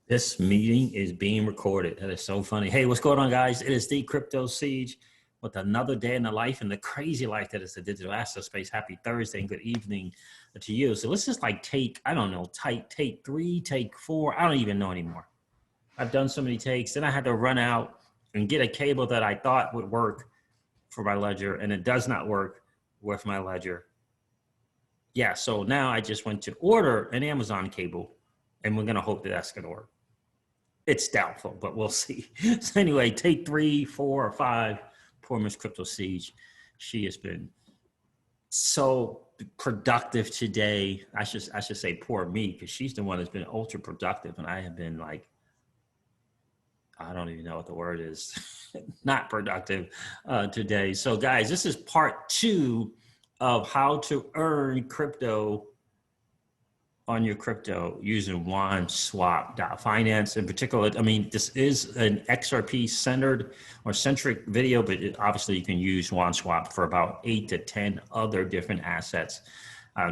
This meeting is being recorded. That is so funny. Hey, what's going on, guys? It is the Crypto Siege with another day in the life and the crazy life that is the digital asset space. Happy Thursday and good evening to you. So let's just like take, I don't know, take 3, take 4. I don't even know anymore. I've done so many takes. Then I had to run out and get a cable that I thought would work for my ledger, and it does not work with my ledger. Yeah, so now I just went to order an Amazon cable, and we're going to hope that that's going to work. It's doubtful, but we'll see. So anyway, take 3, 4, or 5. Poor Miss Crypto Siege. She has been so productive today. I should say poor me, because she's the one that's been ultra productive, and I have been like, I don't even know what the word is, not productive today. So guys, this is part 2 of how to earn crypto on your crypto using WanSwap.finance. In particular, I mean, this is an XRP centered or centric video, but obviously you can use WanSwap for about 8 to 10 other different assets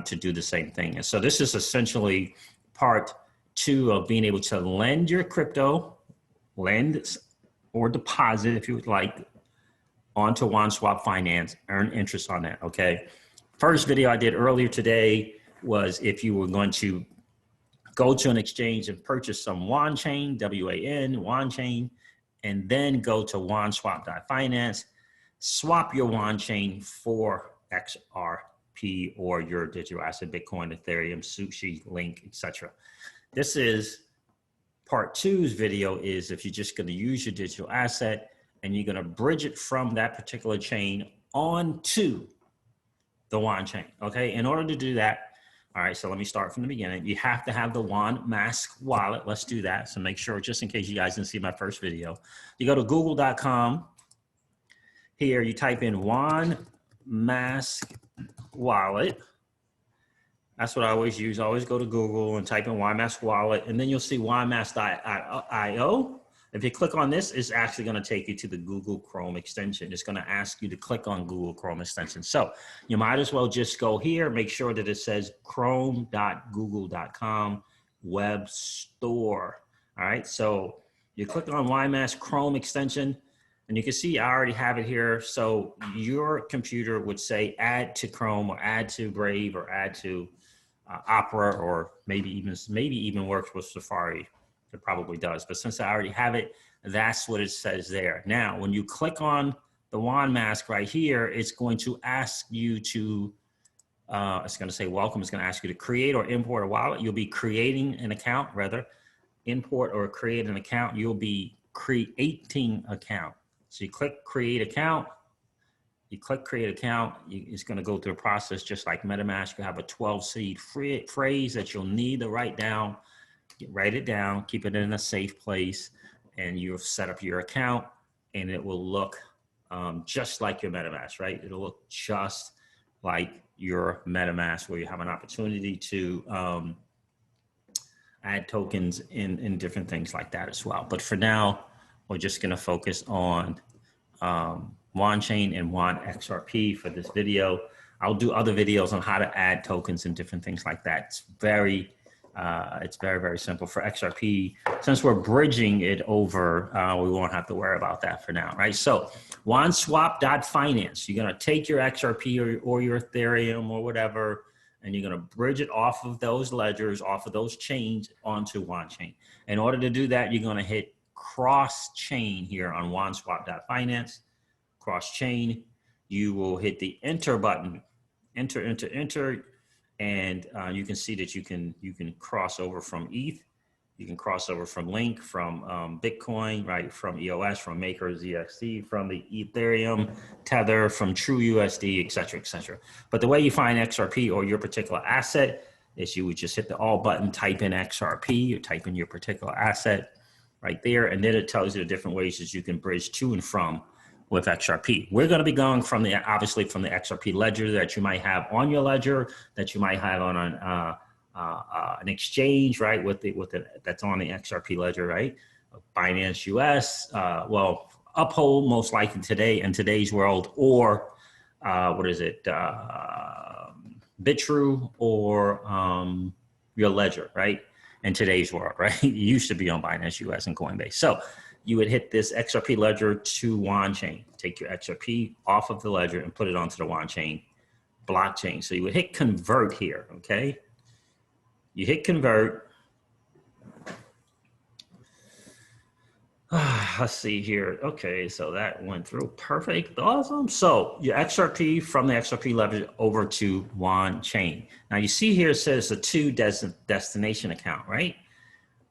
to do the same thing. And so this is essentially part 2 of being able to lend your crypto, lend or deposit if you would like, onto WanSwap Finance, earn interest on that, okay? First video I did earlier today was if you were going to go to an exchange and purchase some WAN chain, W-A-N, WAN chain, and then go to WanSwap.finance, swap your WAN chain for XRP or your digital asset, Bitcoin, Ethereum, Sushi, Link, etc. This is part 2's video is if you're just going to use your digital asset and you're going to bridge it from that particular chain onto the WAN chain, okay? In order to do that, all right, so let me start from the beginning. You have to have the WanMask wallet. Let's do that. So make sure, just in case you guys didn't see my first video, you go to google.com. Here, you type in WanMask wallet. That's what I always use. I always go to Google and type in WanMask wallet, and then you'll see WanMask.io. If you click on this, it's actually going to take you to the Google Chrome extension. It's going to ask you to click on Google Chrome extension. So you might as well just go here, make sure that it says chrome.google.com web store. All right. So you click on WanMask Chrome extension, and you can see I already have it here. So your computer would say add to Chrome or add to Brave or add to Opera, or maybe even works with Safari. It probably does, but since I already have it, that's what it says there. Now, when you click on the WanMask right here, it's going to ask you to, it's going to say welcome. It's going to ask you to create or import a wallet. You'll be creating an account, rather, import or create an account. You'll be creating account. So you click create account. You click create account. It's going to go through a process just like MetaMask. You have a 12-seed phrase that you'll need to write down. Write it down, keep it in a safe place, and you'll set up your account, and it will look just like your MetaMask, right? It'll look just like your MetaMask, where you have an opportunity to add tokens in different things like that as well. But for now, we're just going to focus on WanChain and WanXRP for this video. I'll do other videos on how to add tokens and different things like that. It's very, very simple for XRP. Since we're bridging it over, we won't have to worry about that for now, right? So WanSwap.finance, you're going to take your XRP or your Ethereum or whatever, and you're going to bridge it off of those ledgers, off of those chains onto WanChain. In order to do that, you're going to hit cross chain here on WanSwap.finance, cross chain. You will hit the enter button, enter, and you can see that you can cross over from ETH, you can cross over from Link, from Bitcoin, right, from EOS, from Maker, ZXT, from the Ethereum, Tether, from TrueUSD, et cetera. But the way you find XRP or your particular asset is you would just hit the all button, type in XRP, you type in your particular asset right there, and then it tells you the different ways that you can bridge to and from with XRP. We're going to be going from obviously from the XRP ledger that you might have on your ledger, that you might have on an exchange, right? That's on the XRP ledger, right? Binance US, well, Uphold most likely today in today's world, or Bitrue, or your ledger, right? in today's world, right? It used to be on Binance US and Coinbase. So you would hit this XRP ledger to WanChain, take your XRP off of the ledger and put it onto the WanChain blockchain. So you would hit convert here, okay? You hit convert. Let's see here. Okay, so that went through. Perfect. Awesome. So your XRP from the XRP ledger over to WanChain. Now you see here it says a to destination account, right?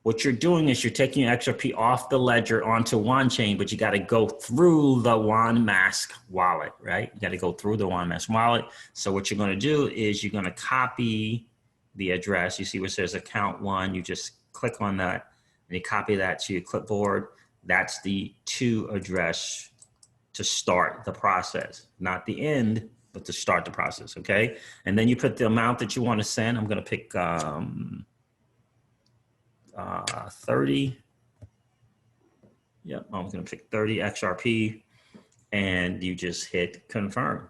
What you're doing is you're taking your XRP off the ledger onto WanChain, but you got to go through the WanMask wallet, right? You got to go through the WanMask wallet. So what you're going to do is you're going to copy the address. You see where it says account 1. You just click on that and you copy that to your clipboard. That's the to address to start the process, not the end, but to start the process, okay? And then you put the amount that you want to send. I'm going to pick 30. Yep, I'm going to pick 30 XRP, and you just hit confirm.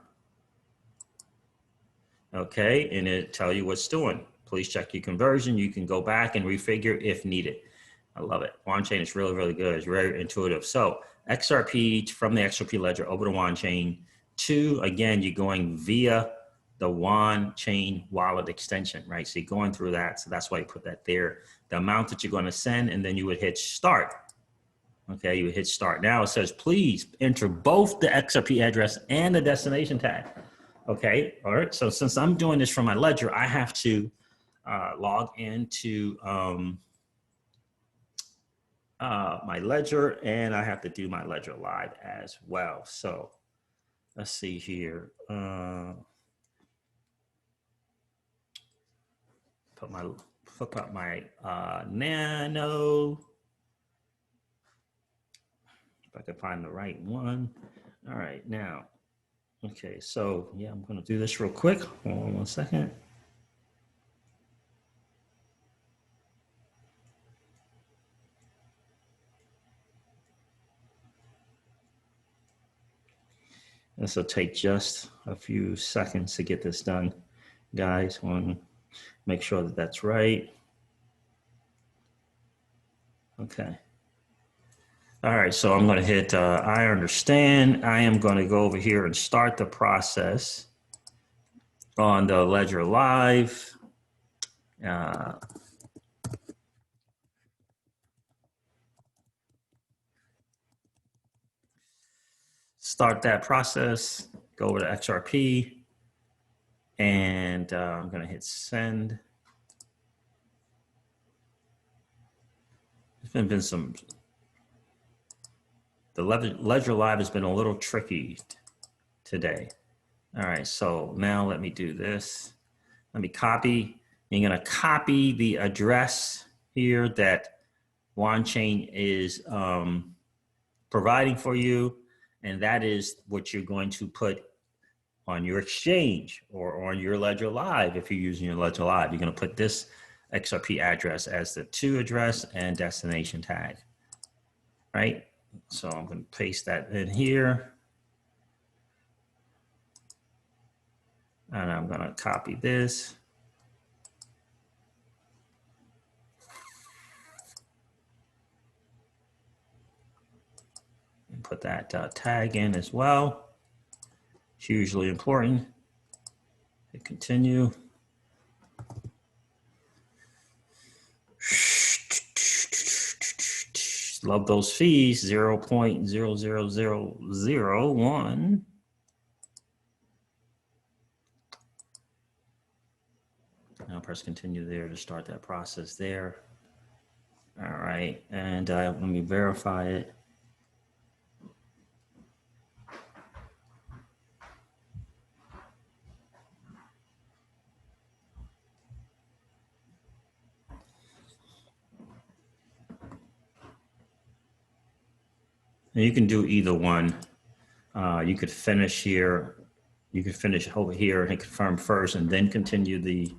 Okay, and it tell you what's doing. Please check your conversion. You can go back and refigure if needed. I love it. WanChain is really, really good. It's very intuitive. So XRP from the XRP ledger over to WanChain. To, again, you're going via the WanChain wallet extension, right? So you're going through that. So that's why you put that there. The amount that you're going to send, and then you would hit start. Okay, you would hit start. Now it says, please enter both the XRP address and the destination tag. Okay, all right. So since I'm doing this from my ledger, I have to log into my ledger, and I have to do my ledger live as well. So let's see here. Hook up my Nano. If I can find the right one. All right, now. Okay, so yeah, I'm going to do this real quick. Hold on 1 second. This will take just a few seconds to get this done. Guys, want to make sure that that's right. Okay. All right, so I'm going to hit I understand. I am going to go over here and start the process on the Ledger Live. Start that process, go over to XRP, and I'm going to hit send. There's been some, the Ledger Live has been a little tricky today. All right, so now let me do this. Let me copy. You're going to copy the address here that WanChain is providing for you. And that is what you're going to put on your exchange or on your Ledger Live. If you're using your Ledger Live, you're going to put this XRP address as the to address and destination tag, right? So I'm going to paste that in here. And I'm going to copy this. And put that tag in as well. It's hugely important. Hit continue. Love those fees, 0.00001. Now press continue there to start that process there. All right, and let me verify it. Now you can do either one. You could finish here. You could finish over here and confirm first and then continue the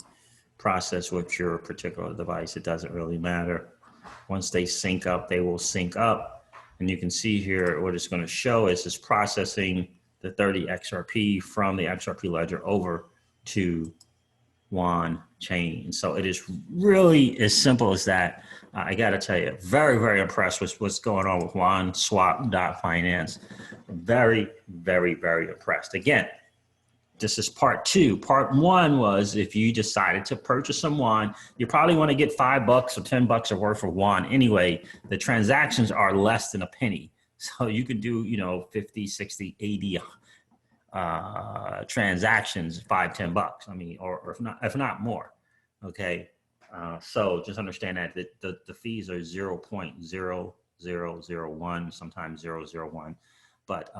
process with your particular device. It doesn't really matter. Once they sync up, they will sync up. And you can see here what it's going to show is it's processing the 30 XRP from the XRP ledger over to WAN chain. So it is really as simple as that. I got to tell you, very, very impressed with what's going on with WanSwap.finance. Very, very, very impressed. Again, this is part 2. Part 1 was if you decided to purchase some WAN, you probably want to get $5 or $10 of worth of WAN anyway. The transactions are less than a penny. So you could do, 50, 60, 80 transactions, $5-10. I mean, or if not more. Okay. So just understand that the fees are 0.0001, sometimes 0.001, but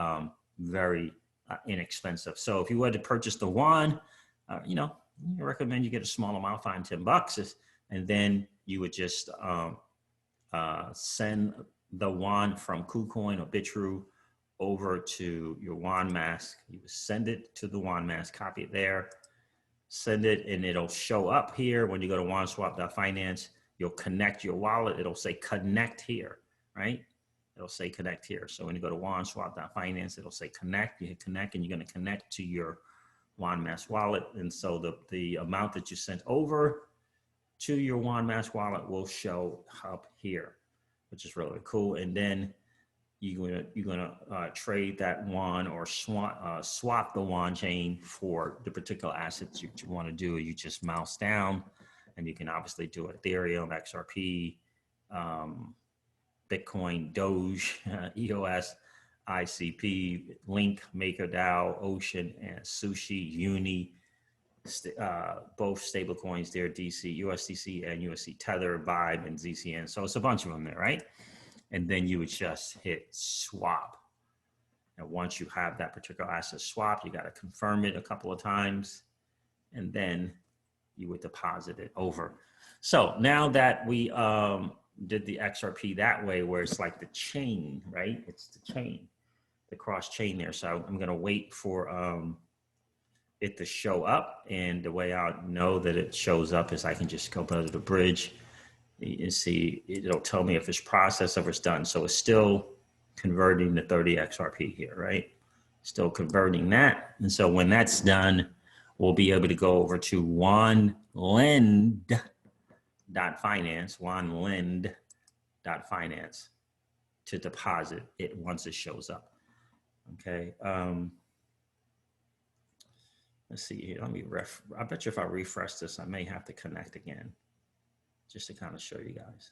very inexpensive. So if you were to purchase the WAN, I recommend you get a small amount, $5-10, and then you would just send the WAN from KuCoin or Bitrue over to your WAN mask. You would send it to the WAN mask, copy it there, send it, and it'll show up here when you go to WanSwap.finance. You'll connect your wallet. It'll say connect here, right? It'll say connect here. So when you go to WanSwap.finance, it'll say connect. You hit connect, and you're going to connect to your WanMask wallet. And so the amount that you sent over to your WanMask wallet will show up here, which is really cool. And then you're gonna trade that WAN or swap the WAN chain for the particular assets you want to do. You just mouse down, and you can obviously do Ethereum, XRP, Bitcoin, Doge, EOS, ICP, Link, MakerDAO, Ocean, and Sushi, Uni, both stable coins there, DC, USDC, and USD Tether, Vibe, and ZCN. So it's a bunch of them there, right? And then you would just hit swap. And once you have that particular asset swapped, you got to confirm it a couple of times, and then you would deposit it over. So now that we did the XRP that way, where it's like the chain, right? It's the chain, the cross chain there. So I'm going to wait for it to show up. And the way I'll know that it shows up is I can just go to the bridge. You see, it'll tell me if it's processed or if it's done. So it's still converting the 30 XRP here, right? Still converting that. And so when that's done, we'll be able to go over to WanLend.finance to deposit it once it shows up. Okay. Let's see here. I bet you if I refresh this, I may have to connect again, just to kind of show you guys.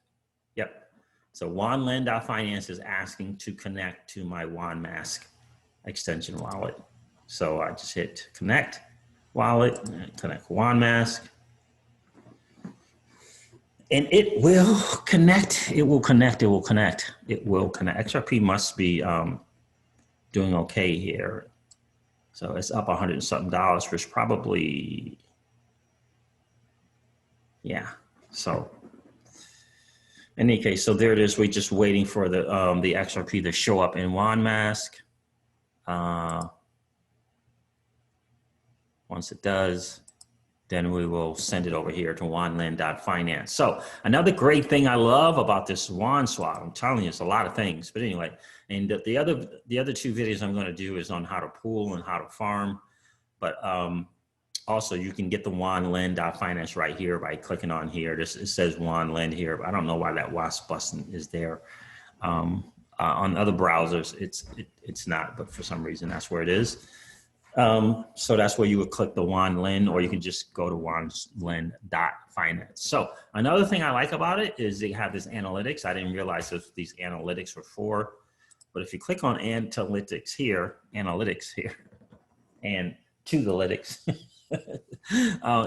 Yep. So WanLend.finance is asking to connect to my WanMask extension wallet. So I just hit connect wallet, connect WanMask, and it will connect. It will connect. It will connect. It will connect. XRP must be doing okay here. So it's up $100 and something, which probably, yeah. So in any case, so there it is. We're just waiting for the XRP to show up in WanMask. Once it does, then we will send it over here to WanLend.finance. So another great thing I love about this WanSwap, I'm telling you, it's a lot of things. But anyway, and the other 2 videos I'm going to do is on how to pool and how to farm. But also, you can get the WanLend.finance right here by clicking on here. It says WanLend here, but I don't know why that WASP button is there. On other browsers, it's not, but for some reason, that's where it is. So that's where you would click the WanLend, or you can just go to WanLend.finance. So another thing I like about it is they have this analytics. I didn't realize these analytics were for, but if you click on analytics here, and to the analytics,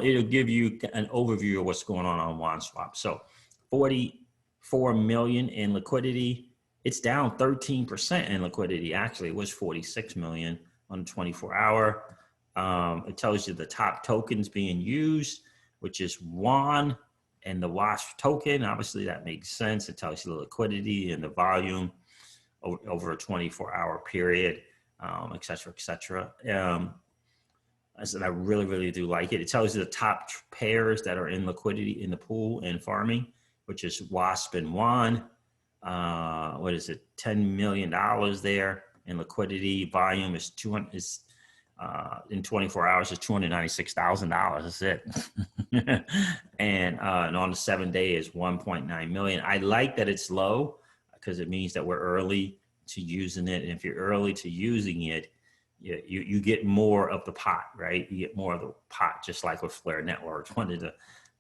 it'll give you an overview of what's going on WanSwap. So 44 million in liquidity. It's down 13% in liquidity. Actually, it was 46 million on 24-hour. It tells you the top tokens being used, which is WAN and the WASP token. Obviously, that makes sense. It tells you the liquidity and the volume over a 24-hour period, et cetera, et cetera. I said, I really, really do like it. It tells you the top pairs that are in liquidity in the pool and farming, which is WASP and WAN. What is it? $10 million there in liquidity. Volume is in 24 hours is $296,000. That's it. And on the 7 day is 1.9 million. I like that it's low because it means that we're early to using it. And if you're early to using it, you get more of the pot, right? You get more of the pot, just like with Flare Networks. One of the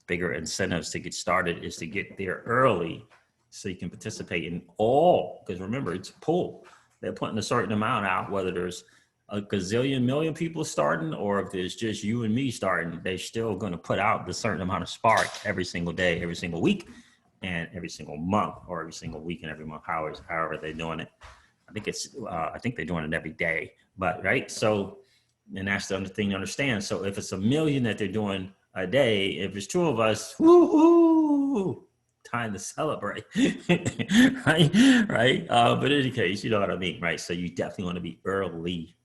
bigger incentives to get started is to get there early so you can participate in all, because remember, it's a pool. They're putting a certain amount out, whether there's a gazillion million people starting or if there's just you and me starting, they're still going to put out the certain amount of spark every single day, every single week, and every single month, or every single week and every month, however they're doing it. I think they're doing it every day, but right. So, and that's the other thing to understand. So if it's 1 million that they're doing a day, if it's 2 of us, woo-hoo, time to celebrate, right? But in any case, you know what I mean, right? So you definitely want to be early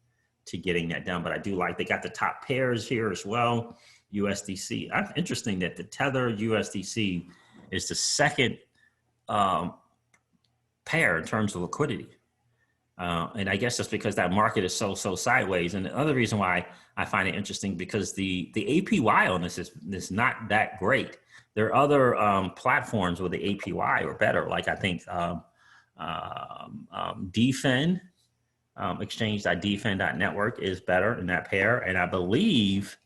to getting that done. But I do like, they got the top pairs here as well. USDC. Interesting that the Tether USDC is the second pair in terms of liquidity. And I guess that's because that market is so sideways. And the other reason why I find it interesting, because the APY on this is not that great. There are other platforms where the APY are better, like I think Defend, exchange.defend.network is better in that pair. And I believe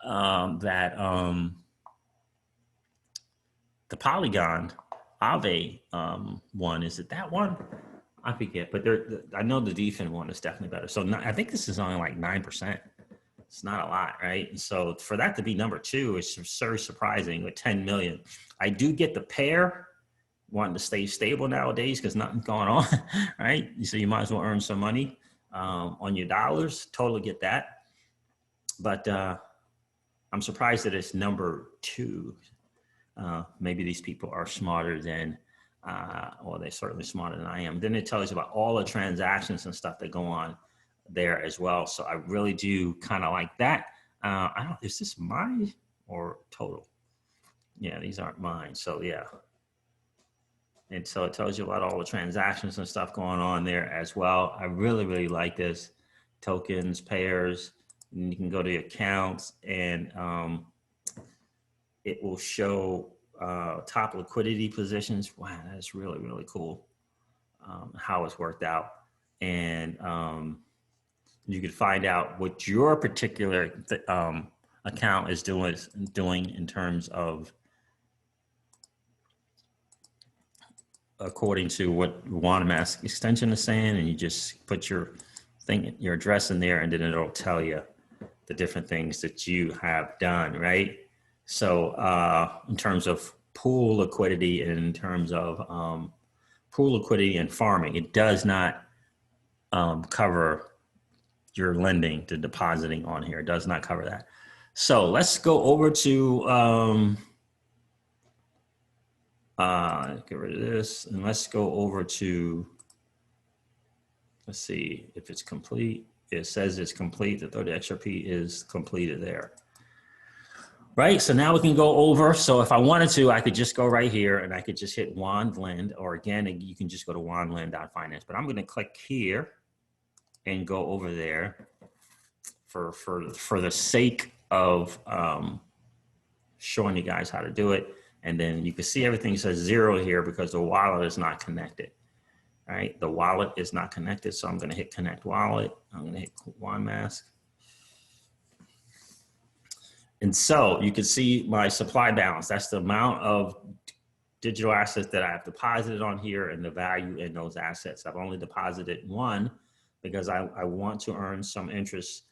that the Polygon Aave one, is it that one? I forget, but I know the Defend one is definitely better. So I think this is only like 9%. It's not a lot, right? And so for that to be number 2 is very surprising with 10 million. I do get the pair wanting to stay stable nowadays because nothing's going on, right? So you might as well earn some money on your dollars. Totally get that. But I'm surprised that it's number 2. Maybe these people are smarter than, well, they're certainly smarter than I am. Then it tells you about all the transactions and stuff that go on there as well. So I really do kind of like that. I don't, is this mine or total? Yeah, these aren't mine. So yeah. And so it tells you about all the transactions and stuff going on there as well. I really like this. Tokens, pairs, and you can go to your accounts and it will show top liquidity positions. Wow, that's really cool how it's worked out. And you can find out what your particular account is doing in terms of according to what WanMask extension is saying, and you just put your address in there, and then it'll tell you the different things that you have done, right? So in terms of pool liquidity and in terms of pool liquidity and farming, it does not cover your lending to depositing on here. It does not cover that. So let's go over to, get rid of this, and let's go over to, let's see if it's complete. It says it's complete. The XRP is completed there. Right, so now we can go over. So if I wanted to, I could just go right here and I could just hit WanLend, or again, you can just go to wanlend.finance. But I'm going to click here and go over there for the sake of showing you guys how to do it. And then you can see everything says 0 here because the wallet is not connected. All right, the wallet is not connected. So I'm going to hit connect wallet. I'm going to hit WanMask. And so you can see my supply balance. That's the amount of digital assets that I have deposited on here and the value in those assets. I've only deposited 1 because I want to earn some interest.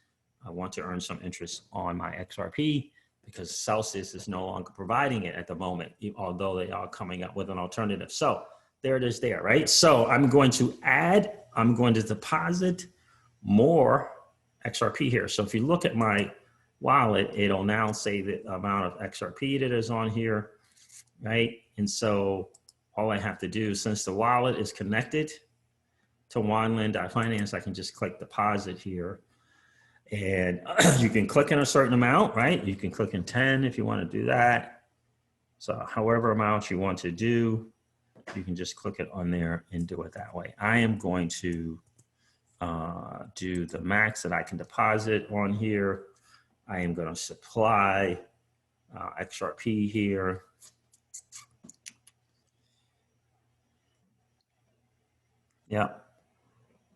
I want to earn some interest on my XRP because Celsius is no longer providing it at the moment, although they are coming up with an alternative. So there it is there, right? So I'm going to deposit more XRP here. So if you look at my wallet, it'll now say the amount of XRP that is on here, right? And so all I have to do, since the wallet is connected to WanLend.finance, I can just click deposit here. And you can click in a certain amount, right? You can click in 10 if you want to do that. So however amount you want to do, you can just click it on there and do it that way. I am going to do the max that I can deposit on here. I am going to supply XRP here. Yep.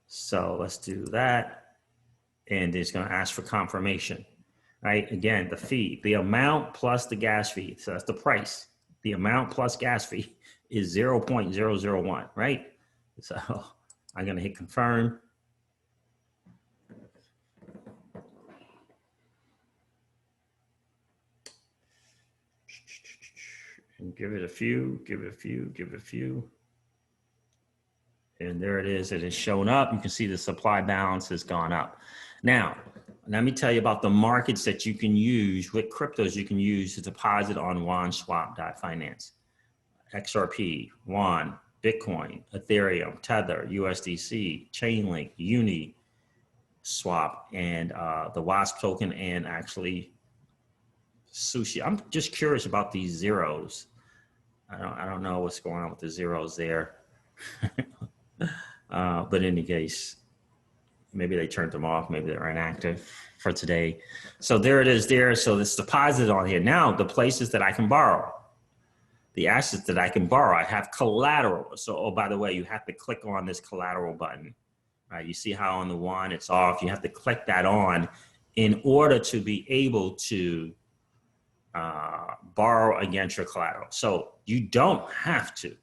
So let's do that. And it's going to ask for confirmation, right? Again, the fee, the amount plus the gas fee. So that's the price. The amount plus gas fee is 0.001, right? So I'm going to hit confirm. And give it a few, give it a few, give it a few. And there it is. It has shown up. You can see the supply balance has gone up. Now, let me tell you about the markets that you can use, what cryptos you can use to deposit on WanSwap.finance. XRP, WAN, Bitcoin, Ethereum, Tether, USDC, Chainlink, Uniswap, and the WASP token, and actually Sushi. I'm just curious about these zeros. I don't know what's going on with the zeros there. But in any case, maybe they turned them off. Maybe they're inactive for today. So there it is there. So it's deposited on here. Now the places that I can borrow, the assets that I can borrow, I have collateral. So, oh, by the way, you have to click on this collateral button, right? You see how on the one it's off. You have to click that on in order to be able to borrow against your collateral. So you don't have to.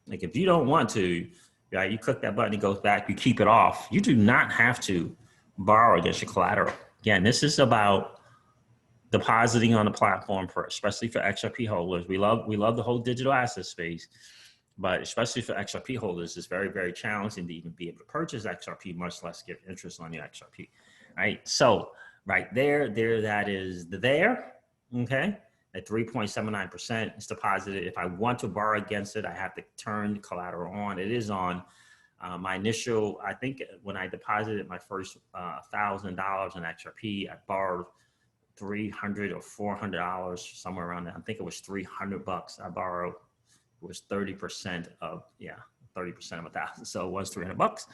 Like if you don't want to, right, you click that button, it goes back, you keep it off. You do not have to borrow against your collateral. Again, this is about depositing on the platform for, especially for XRP holders. We love the whole digital asset space, but especially for XRP holders, it's very, very challenging to even be able to purchase XRP, much less get interest on your XRP, right? So right there, that is there, okay? At 3.79%, it's deposited. If I want to borrow against it, I have to turn the collateral on. It is on. My initial, I think when I deposited my first $1,000 in XRP, I borrowed $300 or $400, somewhere around that. I think it was $300 I borrowed. It was 30% of, 30% of 1,000. So it was $300.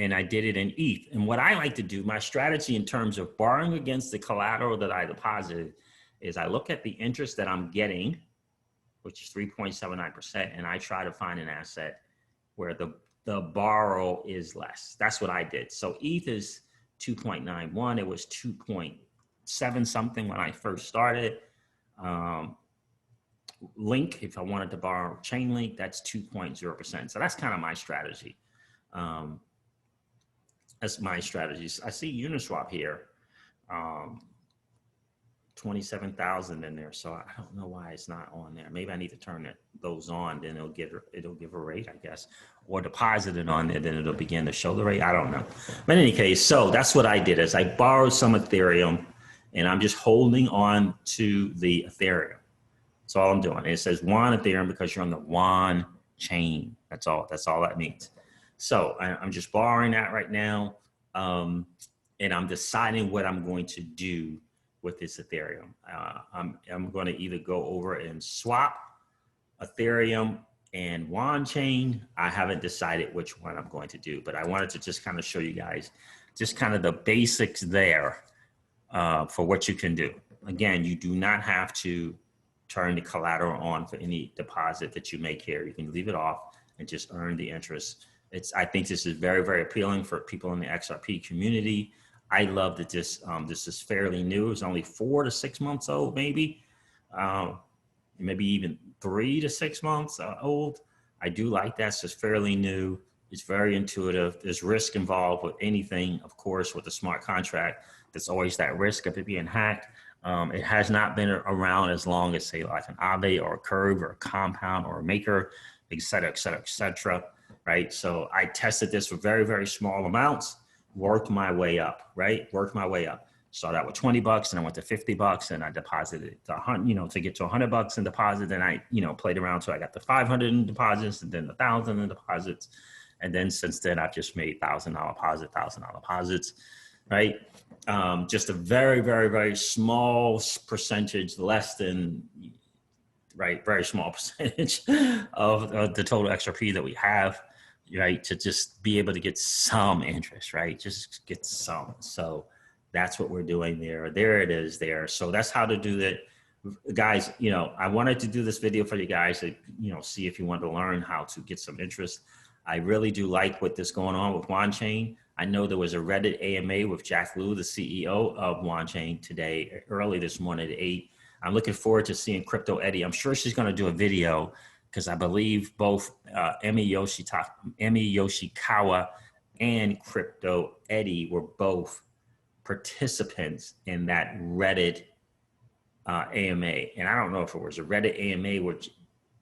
And I did it in ETH. And what I like to do, my strategy in terms of borrowing against the collateral that I deposited, is I look at the interest that I'm getting, which is 3.79%, and I try to find an asset where the borrow is less. That's what I did. So ETH is 2.91. It was 2.7 something when I first started. Link, if I wanted to borrow Chainlink, that's 2.0%. So that's kind of my strategy. That's my strategies. I see Uniswap here, 27,000 in there. So I don't know why it's not on there. Maybe I need to turn those on, then it'll give a rate, I guess, or deposit it on there, then it'll begin to show the rate. I don't know. But in any case, so that's what I did is I borrowed some Ethereum and I'm just holding on to the Ethereum. That's all I'm doing. It says WAN Ethereum because you're on the WAN chain. That's all that means. So I'm just borrowing that right now. And I'm deciding what I'm going to do with this Ethereum. I'm going to either go over and swap Ethereum and WAN chain. I haven't decided which one I'm going to do, but I wanted to just kind of show you guys just kind of the basics there for what you can do. Again, you do not have to turn the collateral on for any deposit that you make here. You can leave it off and just earn the interest. I think this is very, very appealing for people in the XRP community. I love that this is fairly new. It's only 4 to 6 months old, maybe even 3 to 6 months old. I do like that. So it's fairly new. It's very intuitive. There's risk involved with anything, of course, with a smart contract. There's always that risk of it being hacked. It has not been around as long as, say, like an Aave or a Curve or a Compound or a Maker, et cetera, et cetera, et cetera. Right. So I tested this for very, very small amounts, worked my way up, right? Worked my way up. Started out with $20 and I went to $50 and I deposited to to get to $100 in deposit. And I, played around till I got the 500 in deposits and then the 1,000 in deposits. And then since then I've just made $1,000 deposits, right? Just a very, very, very small percentage, less than, right, very small percentage of the total XRP that we have. right? To just be able to get some interest, right? Just get some. So that's what we're doing there. There it is there. So that's how to do that. Guys, you know, I wanted to do this video for you guys to, you know, see if you want to learn how to get some interest. I really do like what is going on with WanChain. I know there was a Reddit AMA with Jack Liu, the CEO of WanChain today, early this morning at 8. I'm looking forward to seeing Crypto Eddie. I'm sure she's going to do a video because I believe both Emi Yoshikawa and Crypto Eddie were both participants in that Reddit AMA. And I don't know if it was a Reddit AMA which,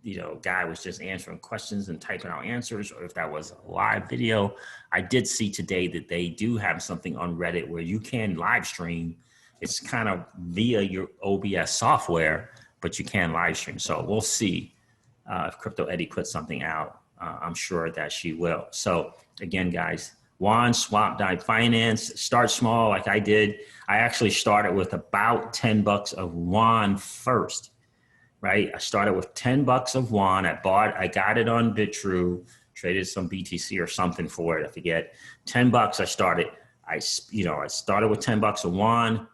you know, guy was just answering questions and typing out answers, or if that was a live video. I did see today that they do have something on Reddit where you can live stream. It's kind of via your OBS software, but you can live stream. So we'll see if Crypto Eddie puts something out. I'm sure that she will. So again, guys, WanSwap Finance, start small like I did. I actually started with about 10 bucks of WAN first, right? I started with 10 bucks of WAN. I got it on BitTrue, traded some BTC or something for it. I forget. 10 bucks I started. I started with 10 bucks of WAN.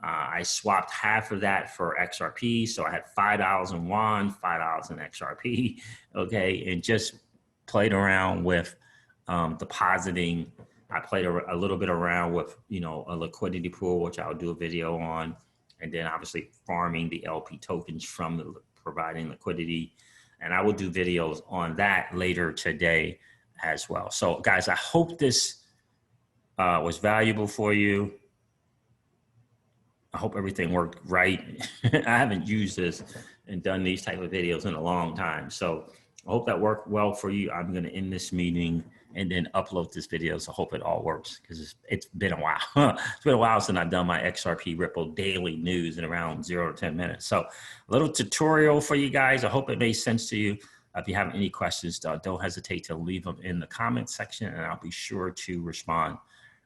I swapped half of that for XRP. So I had $5 in WAN, $5 in XRP. Okay. And just played around with depositing. I played a little bit around with, you know, a liquidity pool, which I'll do a video on. And then obviously farming the LP tokens from providing liquidity. And I will do videos on that later today as well. So guys, I hope this was valuable for you. I hope everything worked right. I haven't used this and done these type of videos in a long time. So I hope that worked well for you. I'm going to end this meeting and then upload this video. So I hope it all works because it's been a while. It's been a while since I've done my XRP Ripple daily news in around 0 to 10 minutes. So a little tutorial for you guys. I hope it made sense to you. If you have any questions, don't hesitate to leave them in the comment section and I'll be sure to respond.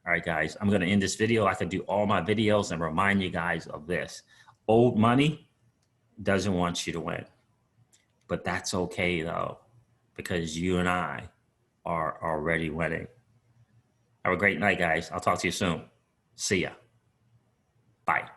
All right, guys, I'm going to end this video like I do all my videos and remind you guys of this. Old money doesn't want you to win, but that's okay though, because you and I are already winning. Have a great night, guys. I'll talk to you soon. See ya. Bye.